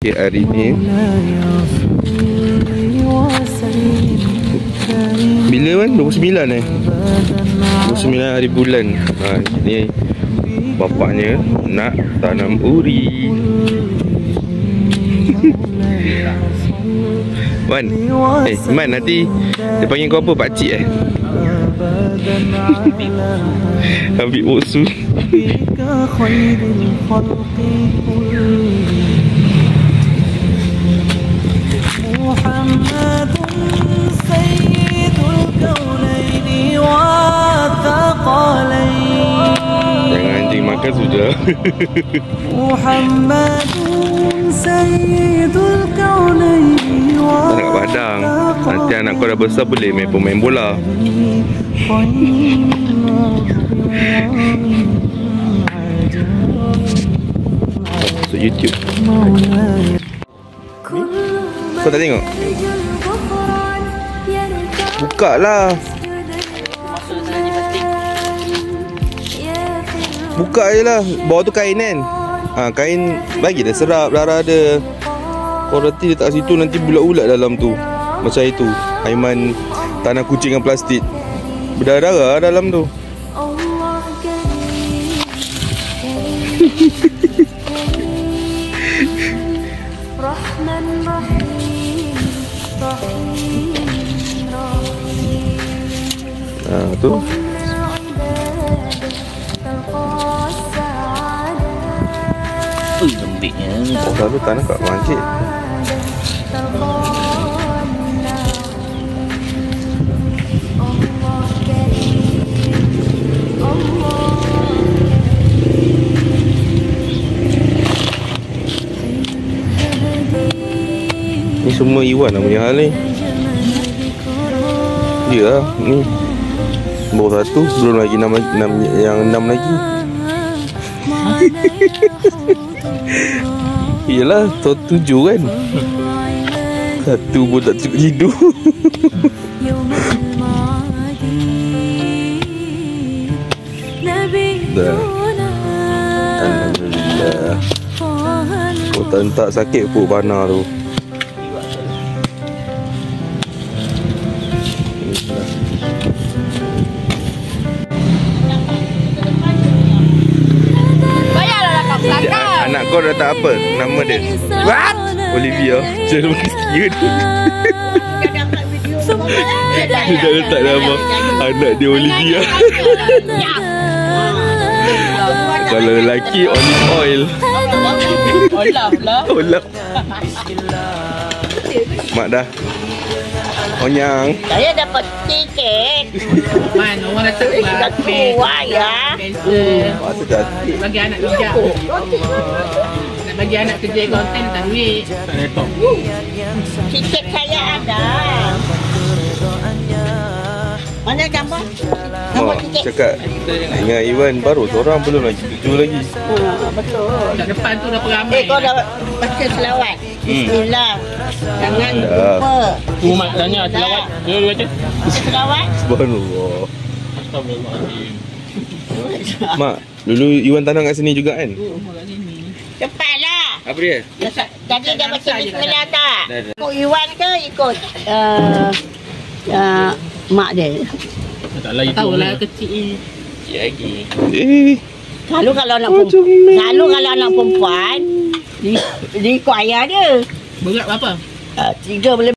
Okay, hari ni bila kan? 29 29 hari bulan. Ni bapaknya nak tanam uri. Wan, Iman, nanti dia panggil kau apa? Pakcik ambil boksu. Jangan anjing makan sudah. Tak nak padang. Nanti anak kau dah besar boleh main pemain bola. Masuk YouTube. Kau tak tengok? Buka lah. Buka je lah. Bawah tu kain kan? Kain bagi dah serap darah dia. Kau nanti letak situ, nanti bulat-bulat dalam tu. Macam itu Aiman tanah kucing dengan plastik, berdarah-darah dalam tu. Tu lembiknya. Selalu tanah kat masjid. Ni semua Iwan lah punya hal ni. Dia lah ni baru satu, belum lagi 6 yang 6 lagi. Yelah, 7 kan. Satu pun tak cukup tidur. Dah. Alhamdulillah. Kau tak sakit perut panah tu. Anak kau dah tak apa nama dia? What? Olivia. Jangan kesian. Dia dah letak nama anak dia Olivia. Kalau lelaki olive oil. Olaf. Mak dah. Onyang. Saya dapat tiket. Man, orang dah Dah keluar ya. Masa cantik. Bagi anak kerja. Nak bagi anak kerja konten tak duit. Tiket saya ada. Mana gambar? Gambar tiket. Cakap dengan Iwan baru seorang, belum lagi 7 lagi. Betul. Kat depan tu dah peramai. Kau dah baca selawat. Bismillah. Jangan lupa. Mak tanya selawat. Dia baca. Selawat. Subhanallah. Astagfirullahaladzim. Mak, dulu Iwan tanam kat sini juga kan? Cepatlah. Apa dia? Tadi dah baca bismillah tak? Dah. Ikut Iwan ke ikut mak dia? Tak tahulah kecil. Kecil lagi. Selalu kalau anak perempuan dia ikut ayah dia. Berat berapa? 3 boleh